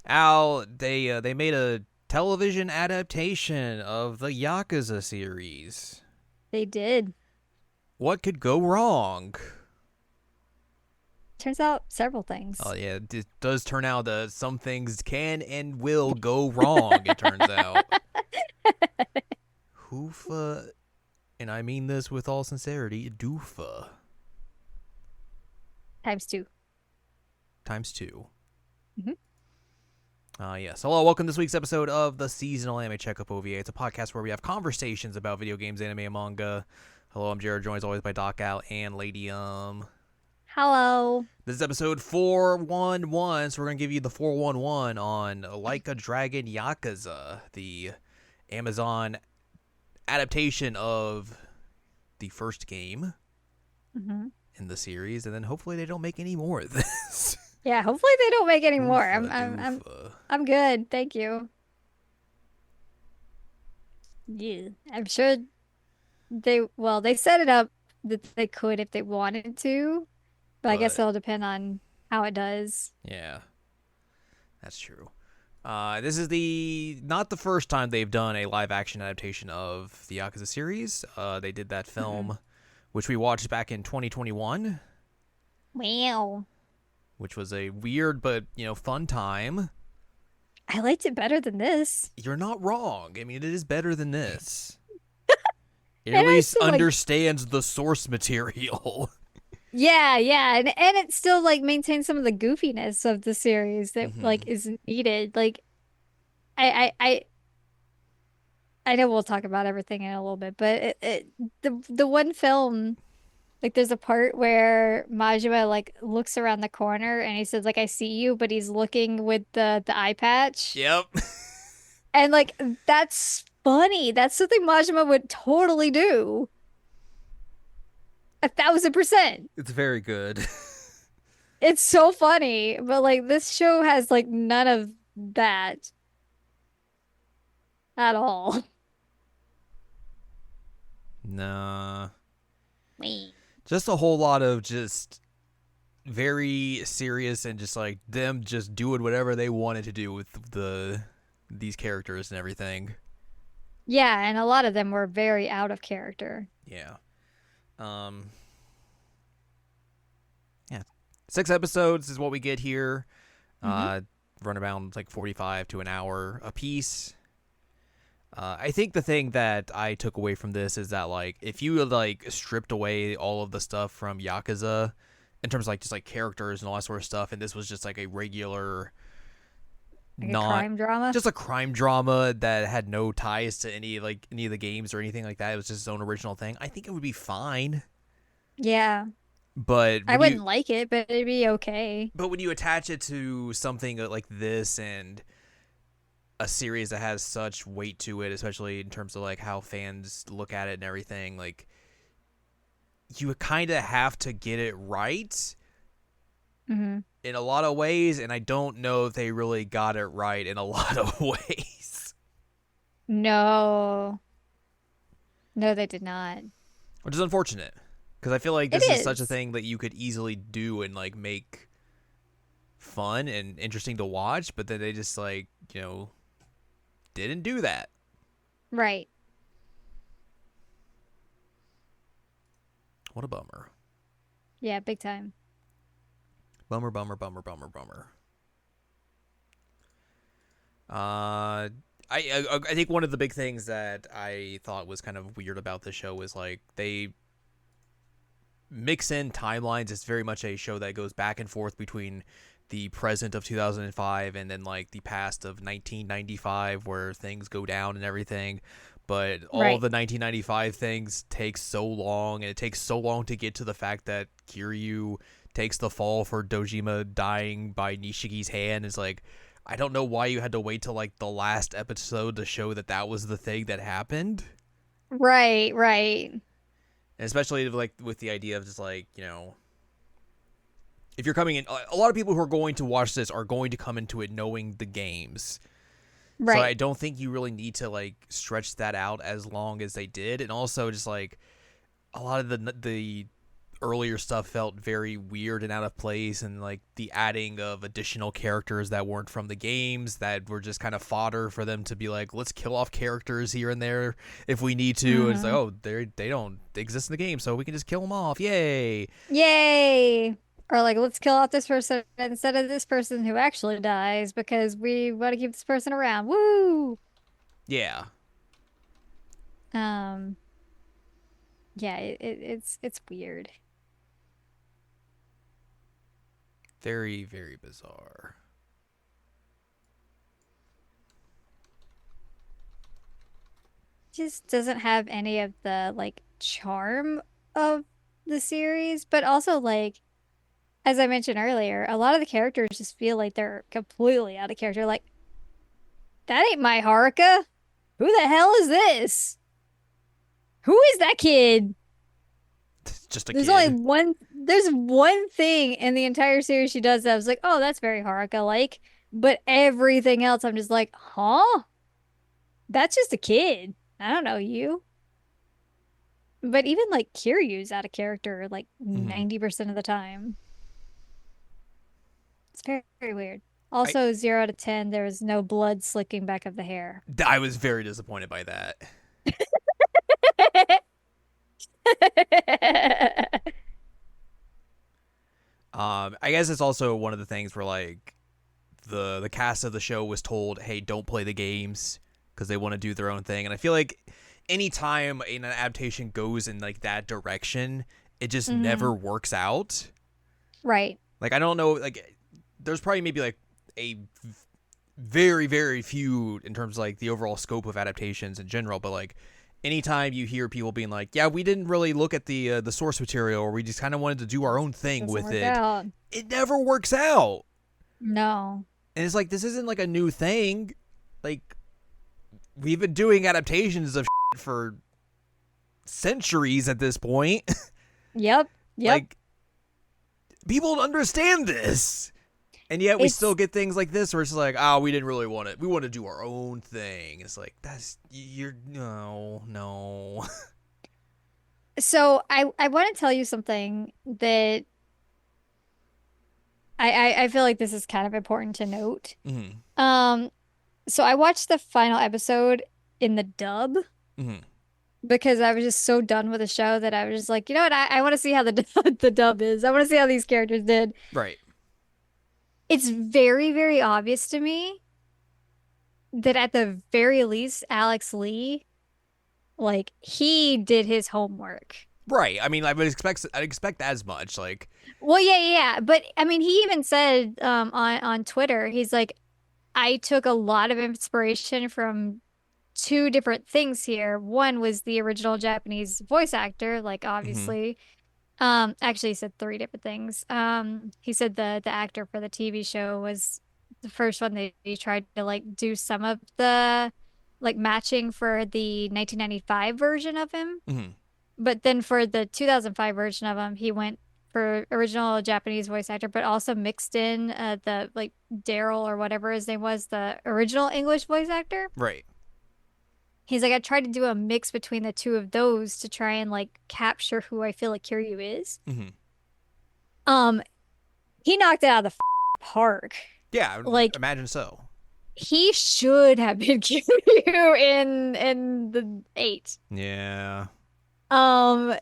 Al, they made a television adaptation of the Yakuza series. They did. What could go wrong? Turns out several Oh things. yeah, it does turn out that some things can and will go wrong. It turns out. Hoofa, and I mean this with all sincerity, doofa Times two. times two. Hmm. Yes. Hello, welcome to this week's episode of the Seasonal Anime Checkup OVA. It's a podcast where we have conversations about video games, anime, and manga. Hello, I'm Jared, joined as always by Doc Al and Lady Hello. This is episode 411, so we're going to give you the 411 on Like a Dragon Yakuza, the Amazon adaptation of the first game Hmm. in the series, and then hopefully they don't make any more of this. Yeah, hopefully they don't make any more. I'm Doofa, I'm I'm doofa. I'm good. Thank you. Yeah. I'm sure they set it up that they could if they wanted to, but I guess But it'll depend on how it does. yeah, that's true. This is the not the first time they've done a live action adaptation of the Yakuza series. They did that Hmm. film, which we watched back in 2021, Wow. which was a weird but fun time. I liked it better than this. You're not wrong. I mean, it is better than this. It at And I least still like understands the source material. yeah, and it still like maintains some of the goofiness of the series that like Hmm. is needed. Like I I know we'll talk about everything in a little bit, but the one film, like there's a part where Majima like looks around the corner and he says like I see you, but he's looking with the eye patch. Yep. And like that's funny. That's something Majima would totally do. 1,000%. It's very good. It's so funny, but like this show has like none of that at all. Nah. Me. Just a whole lot of just very serious and just like them just doing whatever they wanted to do with these characters and everything. Yeah, and a lot of them were very out of character. Yeah. Um yeah. 6 episodes is what we get here. Hmm. Uh run around like 45 to an hour a piece. I think the thing that I took away from this is that like if you like stripped away all of the stuff from Yakuza in terms of like just like characters and all that sort of stuff, and this was just like a regular Like a not crime drama. just a crime drama that had no ties to any of the games or anything like that. It was just its own original thing. I think it would be fine. Yeah. But I wouldn't like it, but it'd be okay. when you attach it to something like this and a series that has such weight to it, especially in terms of like how fans look at it and everything, like you kind of have to get it right Hmm. in a lot of ways, and I don't know if they really got it right in a lot of ways, No. No, they did not. which is unfortunate because I feel like It this is such a is. thing that you could easily do and like make fun and interesting to watch, but then they just like didn't do that. Right. What a bummer. Yeah, big time. Bummer, bummer, bummer, bummer, bummer. Uh, I think one of the big things that I thought was kind of weird about the show is like they mix in timelines. It's very much a show that goes back and forth between the present of 2005 and then like the past of 1995 where things go down and everything. But all Right. the 1995 things take so long, and it takes so long to get to the fact that Kiryu takes the fall for Dojima dying by Nishiki's hand. Is like, I don't know why you had to wait till like the last episode to show that that was the thing that happened. Right, right. And especially like with the idea of just like if you're coming in, a lot of people who are going to watch this are going to come into it knowing the games. So I Right. don't think you really need to like stretch that out as long as they did, and also just like a lot of the earlier stuff felt very weird and out of place, and like the adding of additional characters that weren't from the games that were just kind of fodder for them to be like, let's kill off characters here and there if we need to. And it's like, Hmm. oh, they don't exist in the game, so we can just kill them off. Yay! Yay! Or like, let's kill off this person instead of this person who actually dies because we want to keep this person around. Woo! Yeah, Um, yeah, it's weird. very very bizarre. Just doesn't have any of the like charm of the series, but also like as I mentioned earlier, a lot of the characters just feel like they're completely out of character. Like, that ain't my Haruka. Who the hell is this? Who is that kid? Just a There's only kid. one thing in the entire series she does that I was like, oh, that's very Haruka-like. But everything else, I'm just like, huh? That's just a kid. I don't know you. But even like Kiryu's out of character like Mm-hmm. 90% of the time. It's very, very weird. I Also, 0 out of 10, there was no blood slicking back of the hair. I was very disappointed by that. I guess it's also one of the things where like the cast of the show was told, "Hey, don't play the games because they want to do their own thing." And I feel like anytime an adaptation goes in like that direction, it just Hmm. never works out. Right. Like I don't know, like there's probably maybe like a very very few in terms of like the overall scope of adaptations in general, but like anytime you hear people being like, "Yeah, we didn't really look at the source material, or we just kind of wanted to do our own thing Doesn't with work it," out. it never works out. No. And it's like this isn't like a new thing. Like we've been doing adaptations of for centuries at this point. Yep. Yep. Like people understand this. And yet we still It's get things like this where it's like, oh, we didn't really want it. We want to do our own thing. It's like that's you're no, no. I want to tell you something that I feel like this is kind of important to note. Mm-hmm. Um, so I watched the final episode in the dub Mm-hmm. because I was just so done with the show that I was just like, you know what? I want to see how the the dub is. I want to see how these characters did. Right. It's very, very obvious to me that at the very least, Alex Lee, like, he did his homework. Right. I mean, I'd expect as much. Like, Well, yeah, yeah, yeah. But I mean, he even said on Twitter, he's like, I took a lot of inspiration from two different things here. One was the original Japanese voice actor, like mm-hmm. obviously. Actually he said three different things. He said the actor for the TV show was the first one that he tried to like do some of the like matching for the 1995 version of him. Mm-hmm. But then for the 2005 version of him, he went for original Japanese voice actor, but also mixed in the like Daryl or whatever his name was, the original English voice actor. Right. He's like, I tried to do a mix between the two of those to try and like capture who I feel like Kiryu is. Mm-hmm. Um, he knocked it out of the park. Yeah, I would Like imagine so. he should have been Kiryu in the eight. Yeah. Um,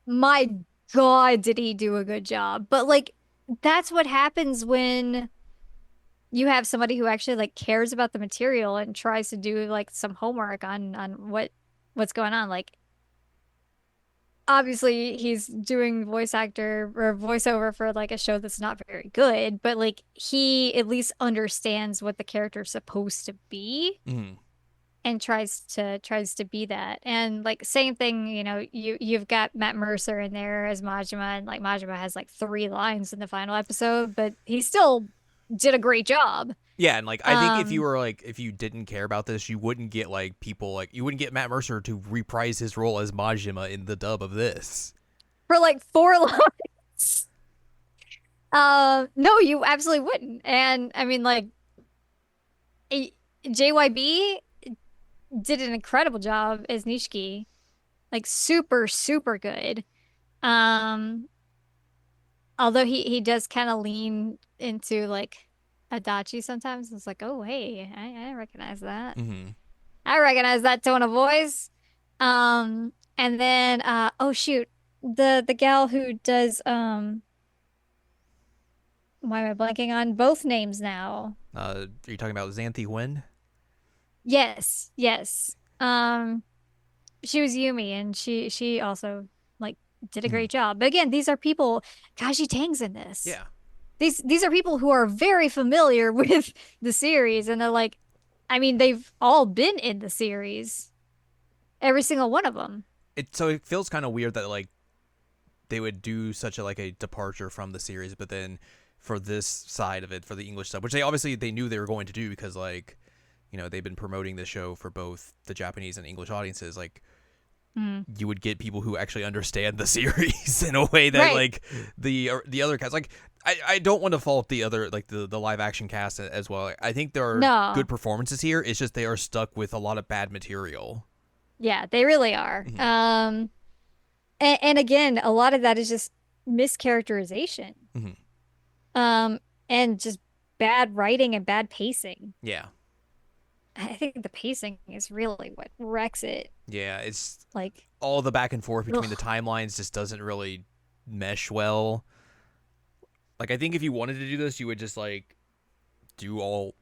my God, did he do a good job? But like, that's what happens when you have somebody who actually like cares about the material and tries to do like some homework on what's going on. Like, obviously, he's doing voice actor or voiceover for like a show that's not very good, but like he at least understands what the character's supposed to be Mm-hmm. and tries to be that. And like same thing, you've got Matt Mercer in there as Majima, and like Majima has like three lines in the final episode, but he still did a great job. Yeah, and like I think if you Um, were like if you didn't care about this, you wouldn't get like people like you wouldn't get Matt Mercer to reprise his role as Majima in the dub of this. for like four lines. No, you absolutely wouldn't. And I mean, like eh, JYB did an incredible job as Nishiki, like super, super good. Um, Although he does kind of lean into like Adachi sometimes. It's like, oh hey, I recognize that. Mm-hmm. I recognize that tone of voice. And then oh shoot, the gal who does why am I blanking on both names now? Are you talking about Xanthi Wen? Yes, yes. She was Yumi, and she also like did a Mm-hmm. great job. But again, these are people. Kaji Tang's in this. Yeah. These are people who are very familiar with the series, and they're like, I mean, they've all been in the series, every single one of them. So it feels kind of weird that like they would do such a like a departure from the series, but then for this side of it, for the English stuff, which they knew they were going to do because like they've been promoting the show for both the Japanese and English audiences. Like Mm. you would get people who actually understand the series in a way that Right. like the other cast like I don't want to fault the other like the live action cast as well. I think there are No. good performances here. It's just they are stuck with a lot of bad material. Yeah, they really are. Mm-hmm. And again, a lot of that is just mischaracterization. Mm-hmm. Um, and just bad writing and bad pacing. Yeah, I think the pacing is really what wrecks it. yeah. It's Like, all the back and forth between the ugh. timelines just doesn't really mesh well. Like I think if you wanted to do this, you would just like do all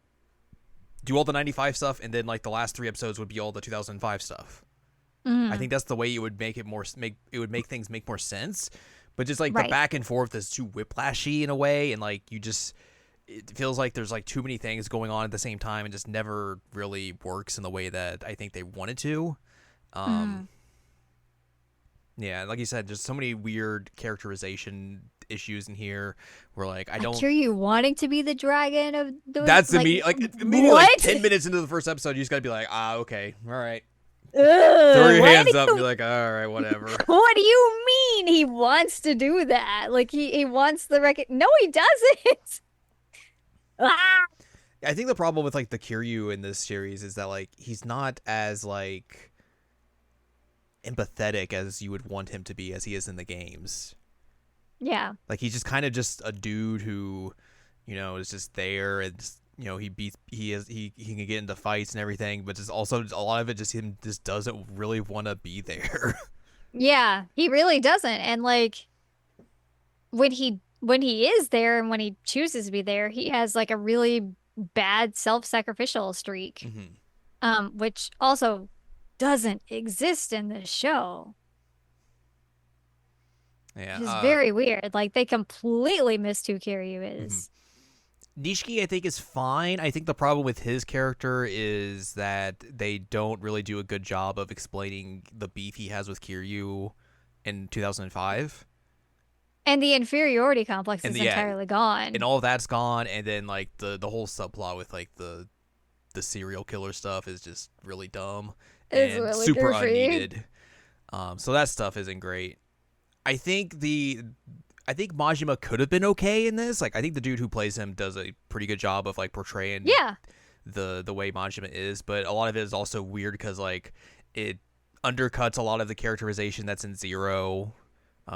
do all the 95 stuff and then like the last 3 episodes would be all the 2005 stuff. I Mm, think that's the way it would make it more make it would make things make more sense. But just like the right. back and forth is too whiplashy in a way, and like you just it feels like there's like too many things going on at the same time, and just never really works in the way that I think they wanted to. Um, Mm. yeah, like you said, there's so many weird characterization issues in here. Where like I Like don't. Kiryu wanting to be the dragon of the That's like immediately like what? 10 minutes into the first episode, you just gotta be like, okay, all right, throw Ugh, your why do hands up, and be you like, all right, whatever. what do you mean he wants to do that? Like he wants the record. No, he doesn't. Ah! I think the problem with like the Kiryu in this series is that like he's not as like empathetic as you would want him to be as he is in the games. Yeah. Like he's just kind of just a dude who, is just there and just, he beats he can get into fights and everything, but just also a lot of it just him just doesn't really want to be there. Yeah, he really doesn't. And like when he is there and when he chooses to be there, he has like a really bad self-sacrificial streak. hmm Which also doesn't exist in the show. Yeah. Which is very weird. Like they completely missed who Kiryu Mhm. is. Nishiki, I think, is fine. I think the problem with his character is that they don't really do a good job of explaining the beef he has with Kiryu in 2005. And the inferiority complex And is yeah, entirely and gone. all of that's gone. And then like the whole subplot with like the serial killer stuff is just really dumb It's and really super goofy. unneeded. So that stuff isn't great. I think Majima could have been okay in this. Like I think the dude who plays him does a pretty good job of like portraying Yeah. the way Majima is, but a lot of it is also weird because like it undercuts a lot of the characterization that's in Zero,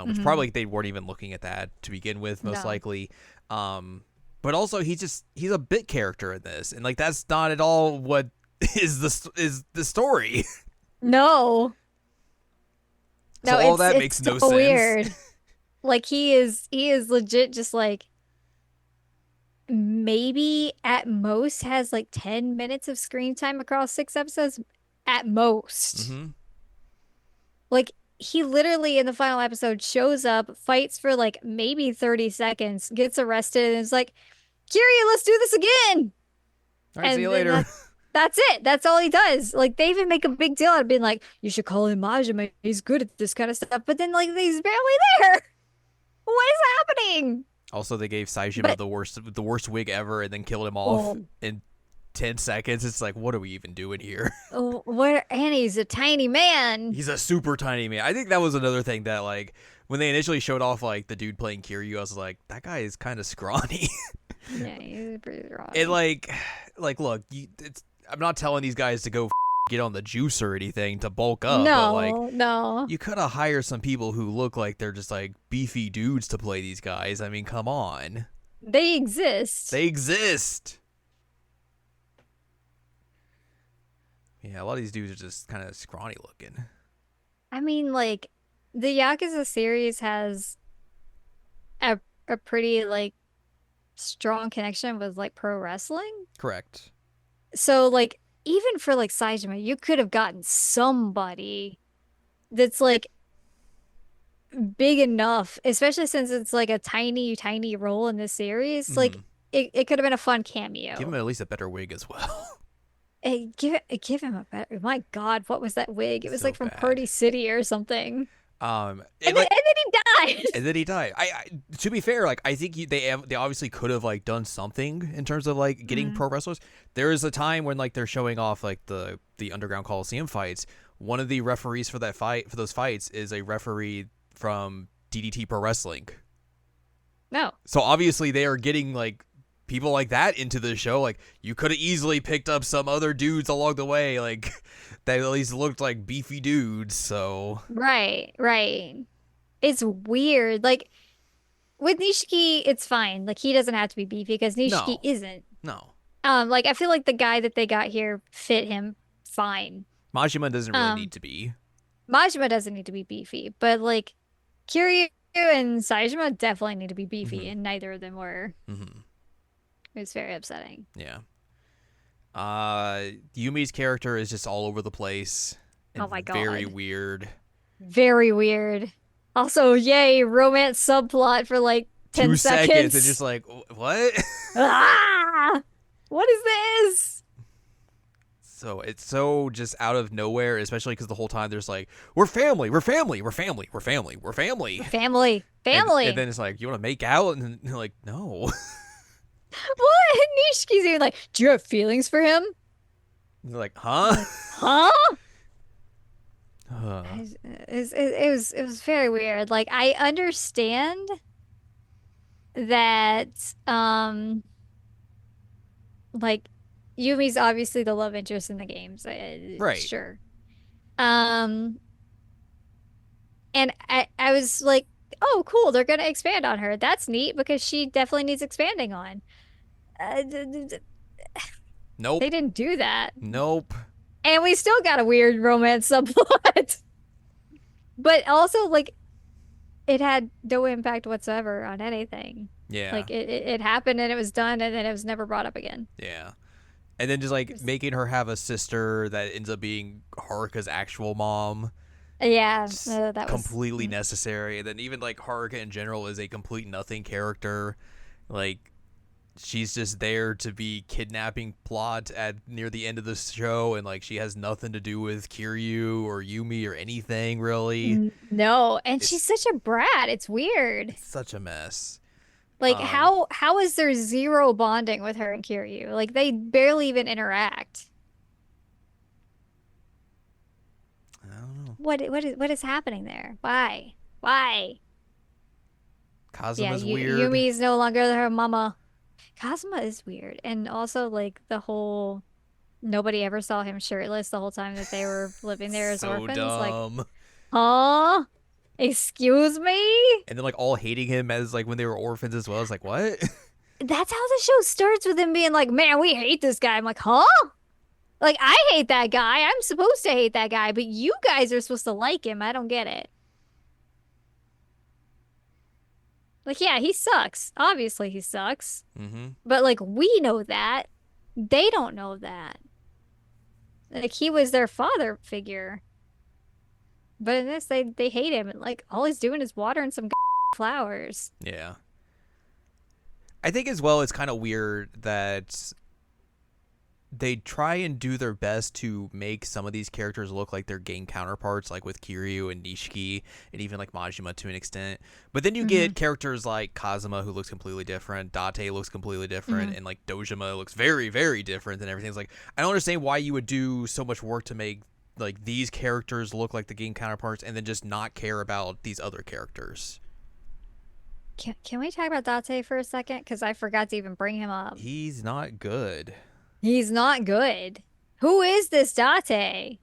which Hmm. probably they weren't even looking at that to begin with, most No. likely. But also he's a bit character in this, and like that's not at all what is the story. No. So No, all it's that it's makes no so sense. weird. Like he is legit just like maybe at most has like 10 minutes of screen time across 6 episodes at most. hmm Like he literally in the final episode shows up, fights for like maybe 30 seconds, gets arrested, and is like, Kyria, let's do this again. All right, see you And then later. that's it. That's all he does. Like they even make a big deal out of being like, you should call him Majima. He's good at this kind of stuff. But then like he's barely there. What is happening? Also, they gave Saijima But the worst wig ever, and then killed him off oh, in 10 seconds. It's like, what are we even doing here? oh what Annie's a tiny man. He's a super tiny man. I think that was another thing that like when they initially showed off like the dude playing Kiryu, I was like, that guy is kind of scrawny. Yeah, he's pretty And dry. like look, I'm not telling these guys to go get on the juice or anything to bulk up, but like No, no. you could have hired some people who look like they're just like beefy dudes to play these guys. I mean, come on. They exist. They exist. Yeah, a lot of these dudes are just kind of scrawny looking. I mean, like the Yakuza series has a pretty like strong connection with like pro wrestling. Correct. So like even for like Saitama, you could have gotten somebody that's like big enough, especially since it's like a tiny, tiny role in this series. Like Mm. it could have been a fun Give him cameo. at least a better wig as well. Give him a better. My God, what was that wig? It was So like from bad. Party City or something. And like, And then he died. and then he died. To be fair, like I think they obviously could have like done something in terms of like getting Mm. pro wrestlers. There is a time when like they're showing off like the underground Coliseum fights. One of the referees for those fights is a referee from DDT Pro Wrestling. No, So obviously they are getting like people like that into the show. Like you could have easily picked up some other dudes along the way, like that at least looked like beefy dudes. So right, right. It's weird. Like with Nishiki, it's fine. Like he doesn't have to be beefy because Nishiki no, isn't. no, Like I feel like the guy that they got here fit him fine. Majima doesn't really need Um, to be. Majima doesn't need to be beefy, but like Kiryu and Saejima definitely need to be beefy, Hmm. and neither of them were. Hmm. It was very upsetting. Yeah. Yumi's character is just all over the place and Oh my very God. weird. Very weird. Also, yay, romance subplot for like 10 2 seconds and seconds. just like what? Ah! What is this? So it's so just out of nowhere, especially because the whole time there's like, we're family, we're family, we're family, we're family, we're family. Family. And Family. then it's like, you want to make out? And you're like, no. What? Nishiki's even like, do you have feelings for him? And they're like, I'm huh? like, huh? Uh, It was very weird. Like I understand that like Yumi's obviously the love interest in the games. right. Sure. Um and I was like, "Oh, cool. They're going to expand on her. That's neat because she definitely needs expanding on." Uh, d- d- d- they Nope. didn't do that. Nope. And we still got a weird romance subplot. But also like it had no impact whatsoever on anything. Yeah. Like it happened and it was done and then it was never brought up again. Yeah. And then just like making her have a sister that ends up being Haruka's actual mom. Yeah, Just that was completely necessary. And then even like Haruka in general is a complete nothing character. Like she's just there to be kidnapping plot at near the end of the show, and like she has nothing to do with Kiryu or Yumi or anything really. No, and It's she's such a brat. It's weird. it's such a mess. Like Um, how is there zero bonding with her and Kiryu? Like they barely even interact. I don't know. What is happening there? Why? Why? Yeah, Kazuma's Yu weird. Yumi's no longer her mama. Kazuma is weird. And also like the whole nobody ever saw him shirtless the whole time that they were living there as So orphans. Like, dumb. huh? Excuse me? And then like all hating him as like when they were orphans as well. It's like what? That's how the show starts with him being like, man, we hate this guy. I'm like, huh? Like, I hate that guy. I'm supposed to hate that guy, but you guys are supposed to like him. I don't get it. Like, yeah, he sucks. Obviously, he sucks. Mm-hmm. But, like, we know that. They don't know that. Like, he was their father figure. But in this, they hate him. And, like, all he's doing is watering some flowers. Yeah. I think as well it's kind of weird that they try and do their best to make some of these characters look like their game counterparts, like with Kiryu and Nishiki, and even like Majima to an extent. But then you Hmm. get characters like Kazuma, who looks completely different, Date looks completely different, Hmm. and like Dojima looks very, very different than everything. It's like, I don't understand why you would do so much work to make like these characters look like the game counterparts and then just not care about these other characters. Can we talk about Date for a second? Because I forgot to even bring him up. He's not good. He's not good. Who is this Date?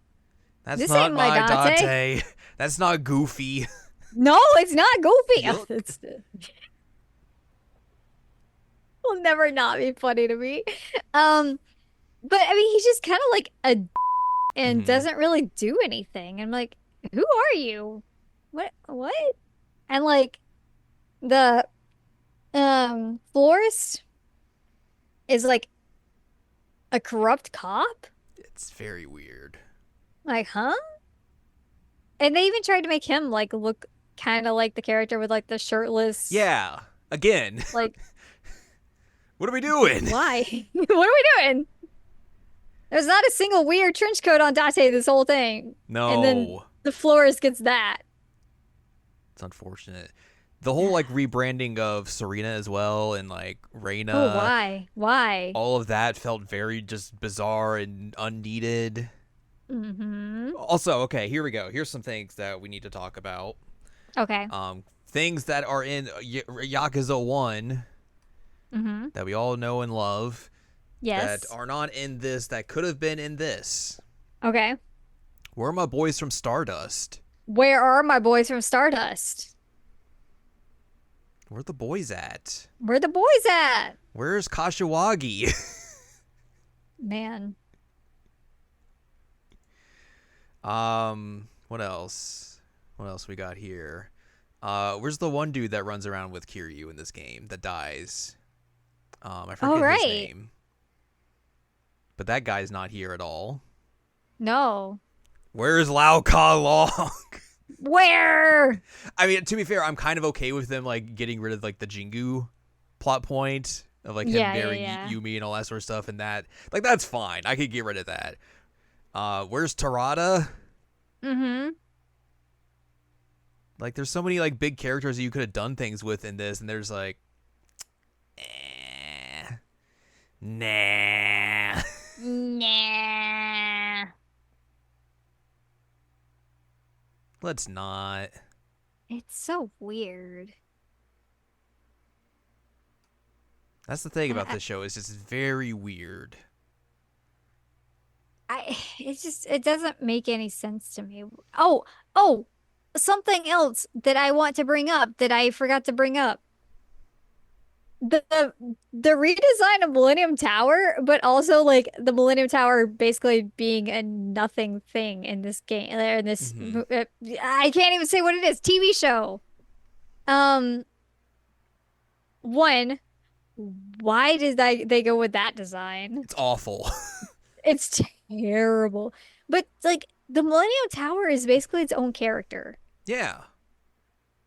That's This not ain't my my Date. Date. That's not Goofy. No, it's not Goofy. Oh, Yuck. it's will never not be funny to me. Um, but I mean, he's just kind of like a and Hmm. doesn't really do anything. I'm like, who are you? What? And like the florist is like a corrupt cop. It's very weird. Like, huh? And they even tried to make him like look kind of like the character with like the shirtless, Yeah. Again, like, what are we doing? why? What are we doing? There's not a single weird trench coat on Date this whole thing. And then No. the florist gets that. It's unfortunate. The whole like rebranding of Serena as well and like Oh, Reina, why? Why? all of that felt very just bizarre and unneeded. Mm-hmm. Also, okay, here we go. Here's some things that we need to talk about. Okay. Things that are in Yakuza 1 Mm-hmm. that we all know and love that Yes. are not in this that could have been in this. Okay. Where are my boys from Stardust? Where are my boys from Stardust? Where are the boys at? Where the boys at? Where's Kashiwagi? Man. What else? What else we got here? Where's the one dude that runs around with Kiryu in this game that dies? I All forget his right. name, but that guy's not here at all. No. Where's Lao Ka Long? Where? I mean, to be fair, I'm kind of okay with them like getting rid of like the Jingu plot point of like him Yeah, yeah, marrying yeah. Yumi and all that sort of stuff, and that like that's fine. I could get rid of that. Where's Tarada? Mm-hmm. Like, there's so many like big characters that you could have done things with in this, and there's like, nah. Nah. Let's not. It's so weird. That's the thing about I, this show is it's very weird. it just it doesn't make any sense to me. Oh, oh, something else that I want to bring up that I forgot to bring up. The the redesign of Millennium Tower, but also like the Millennium Tower basically being a nothing thing in this game or in this Hmm. I can't even say what it is, TV show. Um, one, why did they go with that design? It's awful. It's terrible. But like the Millennium Tower is basically its own character. Yeah.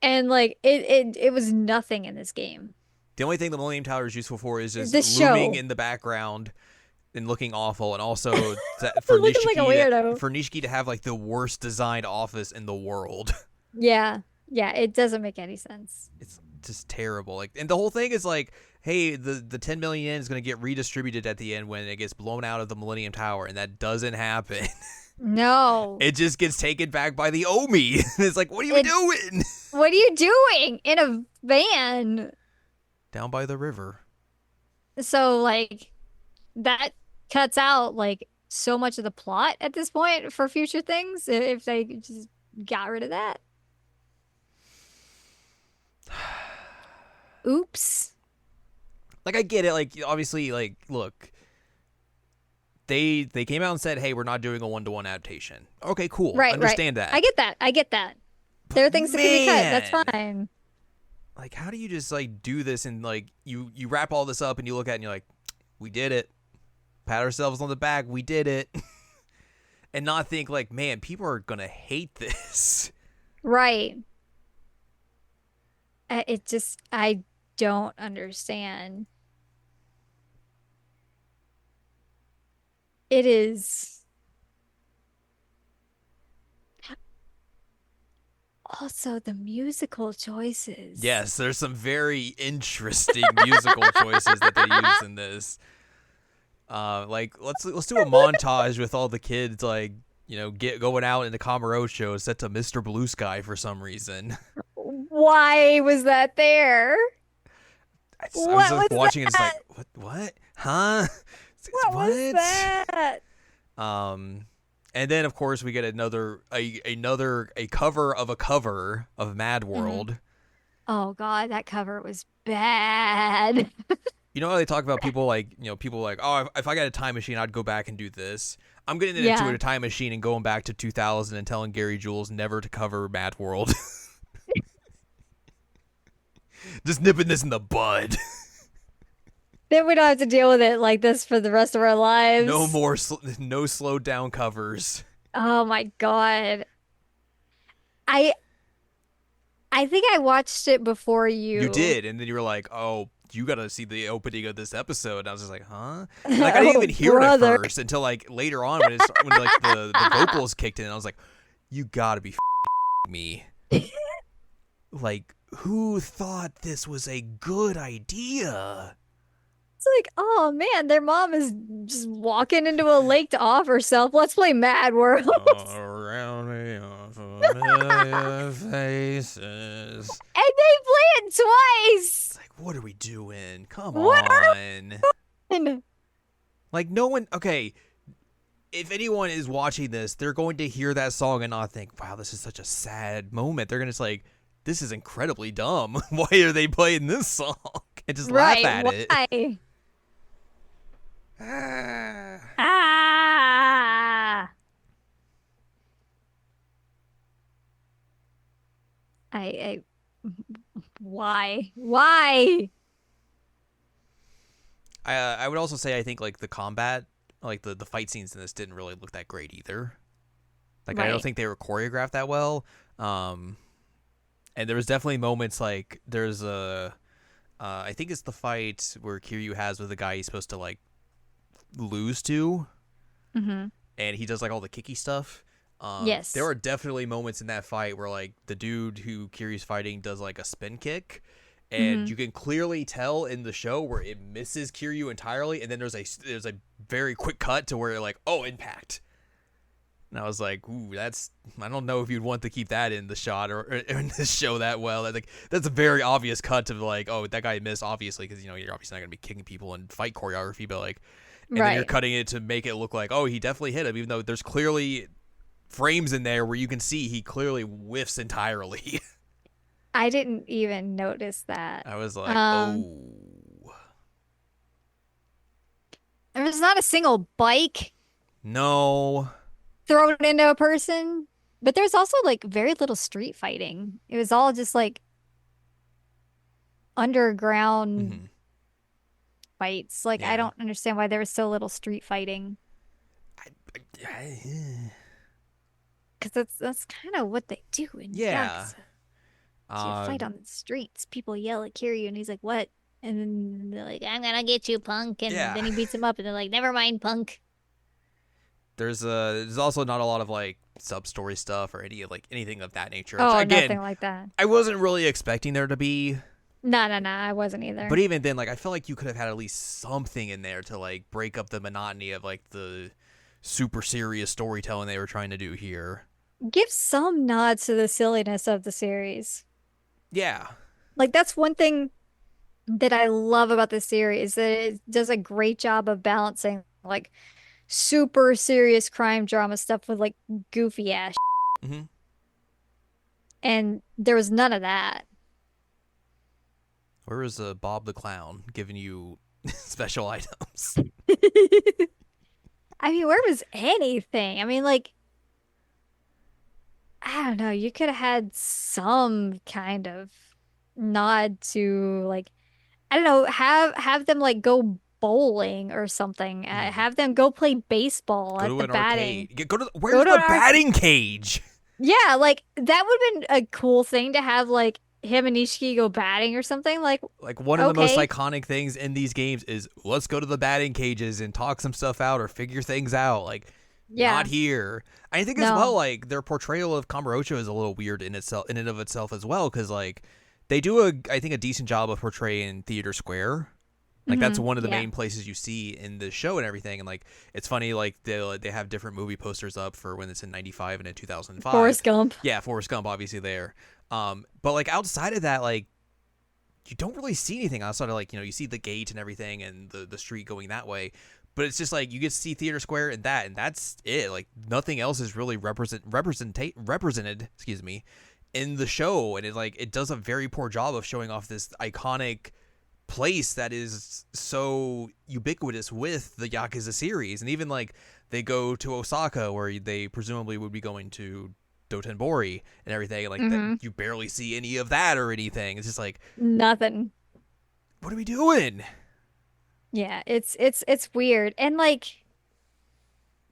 And like it was nothing in this game. The only thing the Millennium Tower is useful for is just This looming show. in the background and looking awful, and also Looking like a weirdo. For Nishiki to have like the worst designed office in the world. Yeah. Yeah, it doesn't make any sense. It's just terrible. Like, and the whole thing is like, hey, the 10 million yen is going to get redistributed at the end when it gets blown out of the Millennium Tower, and that doesn't happen. No. It just gets taken back by the Omi. It's like, what are you It doing? what are you doing in a van? Down by the river. So like that cuts out like so much of the plot at this point for future things if they just got rid of that. Oops. Like, I get it. Like, obviously, like, look, they came out and said, hey, we're not doing a one-to-one adaptation. Okay, cool. Right, right. Understand that. I get that. I get that. But There are things that can be cut. That's man, fine. like, how do you just like do this and like you wrap all this up and you look at it and you're like, we did it. Pat ourselves on the back. We did it. And not think like, man, people are gonna hate this. Right. It just I don't understand. It is also the musical choices. Yes, there's some very interesting musical choices that they use in this. Like let's do a montage with all the kids like get going out in the Kamurocho set to Mr. Blue Sky for some reason. Why was that there? I was What just was watching it, it's like that? what, huh? What was What? that? Um, and then of course we get another cover of Mad Hmm. World. Oh God, that cover was bad. You know how they talk about people like, people like, oh, if I got a time machine, I'd go back and do this. I'm getting into Yeah. a time machine and going back to 2000 and telling Gary Jules never to cover Mad World. Just nipping this in the bud. Then we don't have to deal with it like this for the rest of our No lives. more, no slowed down covers. Oh my God. I I think I watched it before You you. did, and then you were like, oh, you gotta see the opening of this episode. And I was just like, huh? And like I didn't even Oh, hear it at brother. first until like later on when like the vocals kicked in. And I was like, you gotta be me. Like, who thought this was a good idea? It's like, oh man, their mom is just walking into a lake to off herself. Let's play Mad World. All around me are familiar faces. And they play it It's twice. like, what are we doing? Come What on. are we? Like, no one. Okay, if anyone is watching this, they're going to hear that song and not think, wow, this is such a sad moment. They're going to just like, this is incredibly dumb. Why are they playing this song? And just laugh Right, at it. why? Ah. Ah. I why? Why? I would also say I think like the combat, like the fight scenes in this didn't really look that great either. Like I don't Right. think they were choreographed that well. Um, and there was definitely moments like there's a, I think it's the fight where Kiryu has with the guy he's supposed to like lose to, Mm-hmm. and he does like all the kicky stuff. There Yes. are definitely moments in that fight where like the dude who Kiryu's fighting does like a spin kick, and Mm-hmm. you can clearly tell in the show where it misses Kiryu entirely, and then there's a very quick cut to where like, oh, impact. And I was like, ooh, that's, I don't know if you'd want to keep that in the shot or in this show that well. Like that's a very obvious cut to like, oh, that guy missed obviously because you're obviously not gonna be kicking people in fight choreography, but like, and then you're Right. cutting it to make it look like, oh, he definitely hit him, even though there's clearly frames in there where you can see he clearly whiffs entirely. I didn't even notice that. I was like, Um, oh there was not a single bike no, thrown into a person, but there's also like very little street fighting. It was all just like underground mm-hmm. fights. Like I Yeah. don't understand why there was so little street fighting. Because that's kind of what they do in Yeah. Yakuza. So you Uh, fight on the streets. People yell at Kiryu, and he's like, "What?" And then they're like, "I'm gonna get you, punk." And yeah. then he beats him up, and they're like, "Never mind, punk." There's also not a lot of like sub story stuff or anything of that nature. Which Oh, again, nothing like that. I wasn't really expecting there to be. No, no, no, I wasn't But either. even then, like I feel like you could have had at least something in there to like break up the monotony of like the super serious storytelling they were trying to do here. Give some nods to the silliness of the series. Yeah. Like that's one thing that I love about the series, that it does a great job of balancing like super serious crime drama stuff with like goofy ass. Mm-hmm. And there was none of that. Where was Bob the Clown giving you special items? I mean, where was anything? I mean, like, I don't know. You could have had some kind of nod to like, I don't know, have them like go bowling or something. Mm-hmm. Have them go play baseball Go at to the an batting. arcade. Go to Go where's to the an arc. batting cage? Yeah, like that would have been a cool thing to have like him and Ishiki go batting or something. Like, Like one of the most okay, iconic things in these games is let's go to the batting cages and talk some stuff out or figure things out. Like not yeah, here. I think as well no. like their portrayal of Kamurocho is a little weird in and of itself as well cuz like they do I think a decent job of portraying Theater Square. Like that's Hmm. one of the Yeah. main places you see in the show and everything and like it's funny like they have different movie posters up for when it's in 95 and in 2005. Forrest Gump. Yeah, Forrest Gump obviously there. But like outside of that like you don't really see anything outside of like you see the gate and everything and the street going that way, but it's just like you get to see Theater Square and that's it. Like nothing else is really represented, excuse me, in the show, and it does a very poor job of showing off this iconic place that is so ubiquitous with the Yakuza series. And even like they go to Osaka where they presumably would be going to Dotonbori and everything, like that Mm-hmm. you barely see any of that or anything. It's just like, Nothing. what are we doing? Yeah, it's weird. And like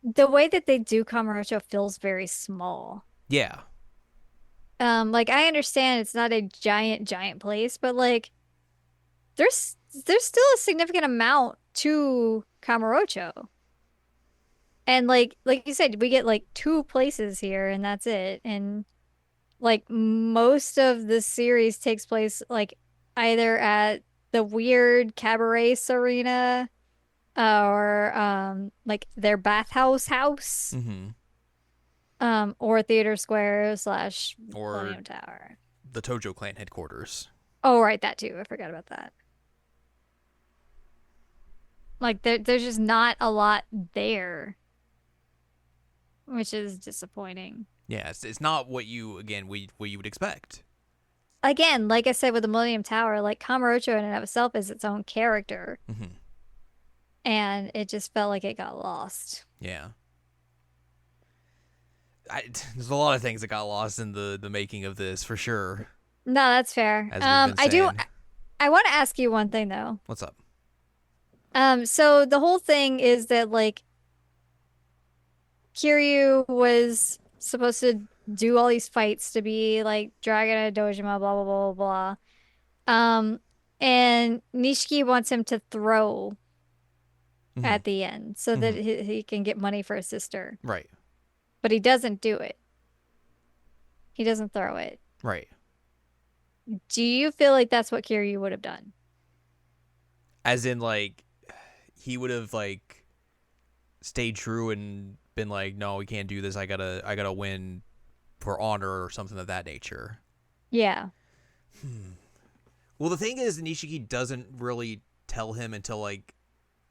the way that they do Kamurocho feels very small. Yeah. Like I understand it's not a giant place, but like there's still a significant amount to Kamurocho. And like you said, we get like two places here and that's it. And like most of the series takes place like either at the weird cabaret arena or like their bathhouse house Mm-hmm. or Theater Square slash Or Millennium Tower. the Tojo clan headquarters. Oh, right, that too. I forgot about that. Like there's just not a lot there, which is disappointing. Yeah, it's not what you again what you would expect. Again, like I said with the Millennium Tower, like Kamurocho in and of itself is its own character, Mm-hmm. and it just felt like it got lost. Yeah. There's a lot of things that got lost in the making of this for sure, No, that's fair. as we've been I do. saying. I want to ask you one thing though. What's up? So the whole thing is that like Kiryu was supposed to do all these fights to be like Dragon of Dojima, blah blah blah blah blah. And Nishiki wants him to throw Mm-hmm. at the end so that Mm-hmm. he can get money for his sister. Right. But he doesn't do it. He doesn't throw it. Right. Do you feel like that's what Kiryu would have done? As in like he would have like stayed true and been like, no, we can't do this. I gotta win for honor or something of that nature. Yeah. Well, the thing is, Nishiki doesn't really tell him until like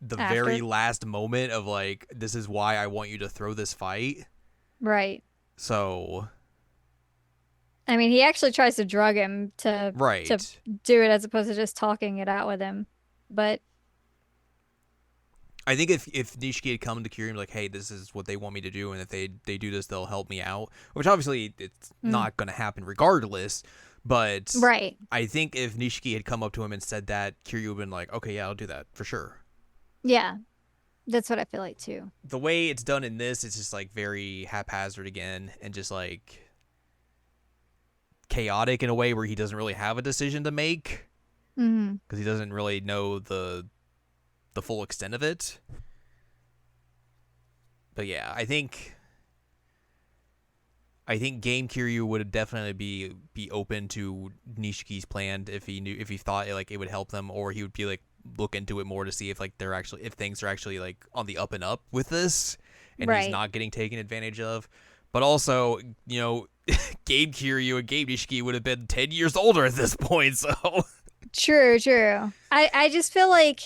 the very After. last moment of like, this is why I want you to throw this fight. Right. So, I mean, he actually tries to drug him to right. do it as opposed to just talking it out with him. But I think if Nishiki had come to Kiryu and be like, hey, this is what they want me to do, and if they do this, they'll help me out. Which obviously it's mm, not going to happen regardless. But right. I think if Nishiki had come up to him and said that, Kiryu would have been like, okay, yeah, I'll do that for sure. Yeah. That's what I feel like too. The way it's done in this, it's just like very haphazard again, and just like chaotic in a way where he doesn't really have a decision to make Hmm. because he doesn't really know the full extent of it. But yeah, I think Game Kiryu would definitely be open to Nishiki's plan if he thought like it would help them, or he would be like look into it more to see if like they're actually if things are actually like on the up and up with this, and he's Right. not getting taken advantage of. But also, Gabe Kiryu and Gabe Nishiki would have been 10 years older at this point, so True, true. I just feel like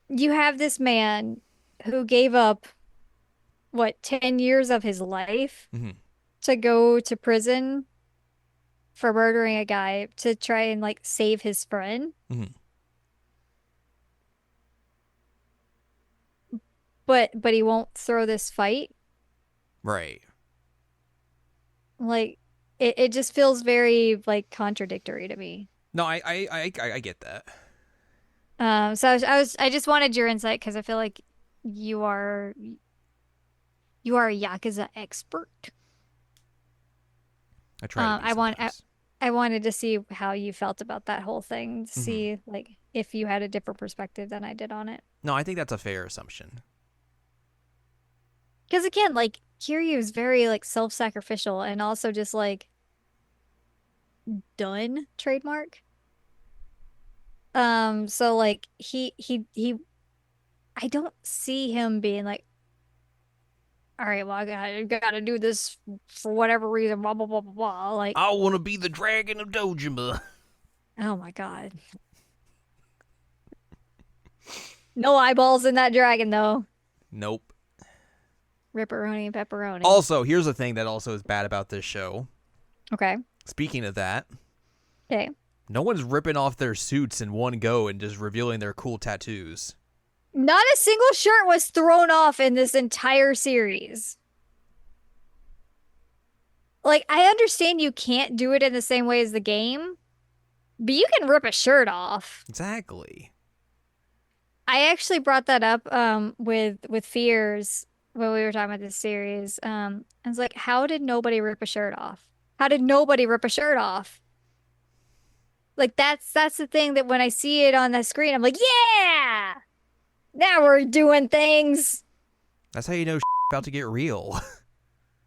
you have this man who gave up what 10 years of his life Mhm. to go to prison for murdering a guy to try and like save his friend, Mhm. but he won't throw this fight. Right. Like it just feels very like contradictory to me. No, I get that. So I just wanted your insight because I feel like you are you are a Yakuza expert. I try to be I want sometimes. I wanted to see how you felt about that whole thing, to Mhm. see like if you had a different perspective than I did on it. No, I think that's a fair assumption. Because again, like Kiryu is very like self-sacrificial and also just like done trademark. So like he I don't see him being like, all right, well I gotta do this for whatever reason, blah blah blah blah blah. Like, I want to be the dragon of Dojima. oh my God. No eyeballs in that dragon, though. Nope. Ripperoni and pepperoni. Also, here's the thing that also is bad about this show. Okay. Speaking of that, Okay. no one's ripping off their suits in one go and just revealing their cool tattoos. Not a single shirt was thrown off in this entire series. Like, I understand you can't do it in the same way as the game, but you can rip a shirt off. Exactly. I actually brought that up with Fears when we were talking about this series. I was like, how did nobody rip a shirt off? How did nobody rip a shirt off? Like that's the thing that when I see it on the screen, I'm like, yeah! Now we're doing things. That's how you know about to get real.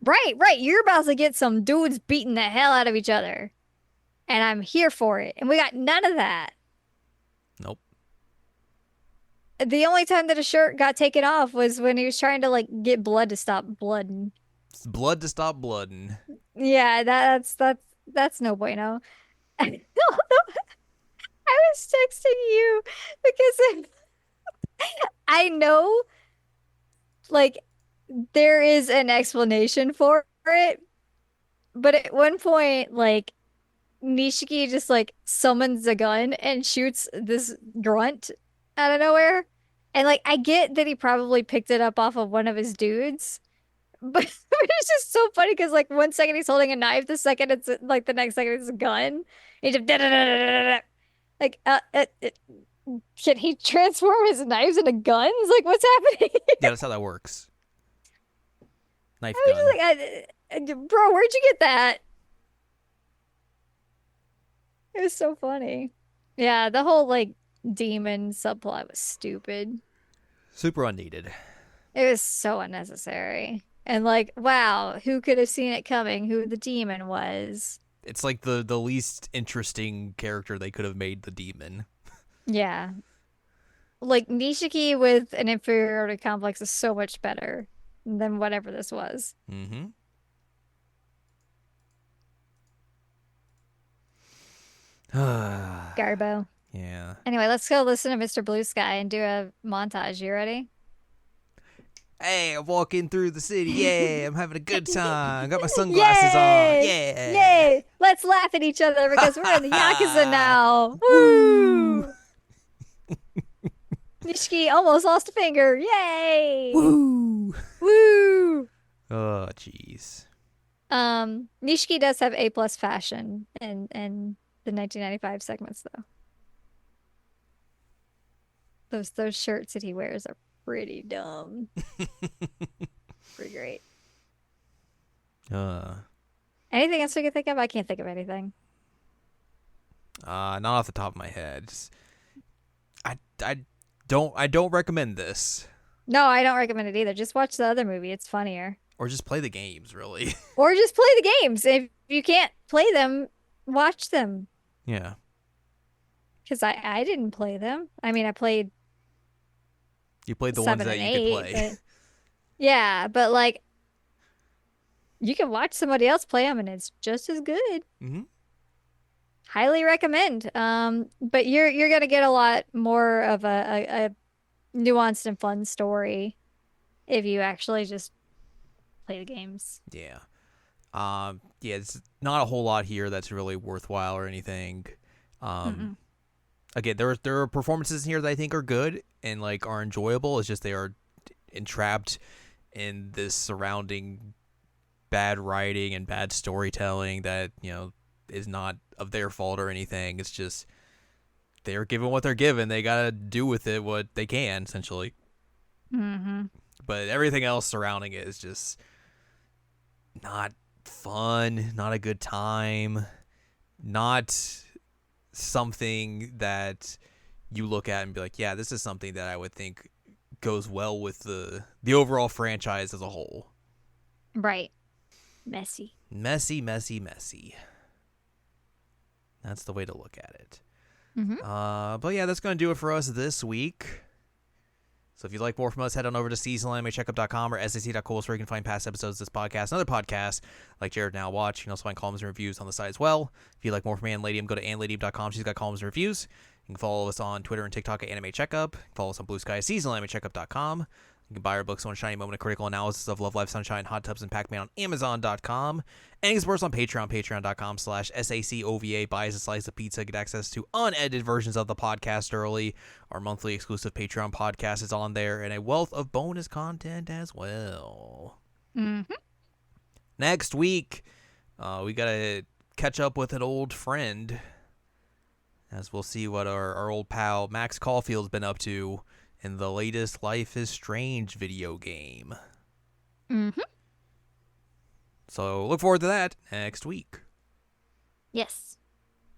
Right, right. You're about to get some dudes beating the hell out of each other. And I'm here for it. And we got none of that. Nope. The only time that a shirt got taken off was when he was trying to like get blood to stop blooding. It's blood to stop blooding. Yeah, that's no bueno. I was texting you because I know like there is an explanation for it, but at one point like Nishiki just like summons a gun and shoots this grunt out of nowhere. And like I get that he probably picked it up off of one of his dudes, but it's just so funny because like 1 second he's holding a knife, the second it's like the next second it's a gun. He just like can he transform his knives into guns? Like what's happening? Yeah, that's how that works. Knife I was gun. just like, bro, where'd you get that? It was so funny. Yeah, the whole like demon subplot was stupid. Super unneeded. It was so unnecessary. And like, wow, who could have seen it coming? Who the demon was? It's like the least interesting character they could have made the demon. Yeah. Like Nishiki with an inferiority complex is so much better than whatever this was. Mm-hmm. Garbo. Yeah. Anyway, let's go listen to Mr. Blue Sky and do a montage. You ready? Hey, I'm walking through the city. Yeah, I'm having a good time. Got my sunglasses on. Yay! Yeah. Yay! Let's laugh at each other because we're in the Yakuza now. Woo! Woo! Nishiki almost lost a finger. Yay! Woo! Woo! Oh, jeez. Nishiki does have A plus fashion in the 1995 segments though. Those shirts that he wears are pretty dumb. Pretty great. Uh, Anything else we can think of? I can't think of anything. not off the top of my head. I don't recommend this. No, I don't recommend it either. Just watch the other movie. It's funnier. Or just play the games, really. Or just play the games. If you can't play them, watch them. Yeah. Because I didn't play them. I mean, I played You played the ones 7 that and you 8. could play. But yeah, but like you can watch somebody else play them and it's just as good. Mm-hmm. Highly recommend. But you're gonna get a lot more of a nuanced and fun story if you actually just play the games. Yeah. Yeah, it's not a whole lot here that's really worthwhile or anything. Mm-mm. Again, there are performances in here that I think are good and like are enjoyable. It's just they are entrapped in this surrounding bad writing and bad storytelling that, is not of their fault or anything. It's just they're given what they're given. They gotta do with it what they can, essentially. Mm-hmm. But everything else surrounding it is just not fun, not a good time, not something that you look at and be like, yeah, this is something that I would think goes well with the overall franchise as a whole. Right. Messy. Messy, messy, messy. That's the way to look at it. Mm-hmm. But yeah, that's going to do it for us this week. So if you'd like more from us, head on over to seasonalanimecheckup.com or sac.cool where you can find past episodes of this podcast and other podcasts like Jared Now Watch. You can also find columns and reviews on the site as well. If you'd like more from Ann Ladium, go to annladium.com. She's got columns and reviews. You can follow us on Twitter and TikTok at Anime Checkup. Follow us on Blue Sky Seasonal AnimeCheckup.com. You can buy our books, One Shiny Moment, a critical analysis of Love, Life, Sunshine, Hot Tubs, and Pac-Man on Amazon.com. And you can support us on Patreon, patreon.com/SACOVA. Buy us a slice of pizza, get access to unedited versions of the podcast early. Our monthly exclusive Patreon podcast is on there, and a wealth of bonus content as well. Mm-hmm. Next week, we got to catch up with an old friend, as we'll see what our old pal Max Caulfield's been up to in the latest Life is Strange video game. Mm-hmm. So look forward to that next week. Yes.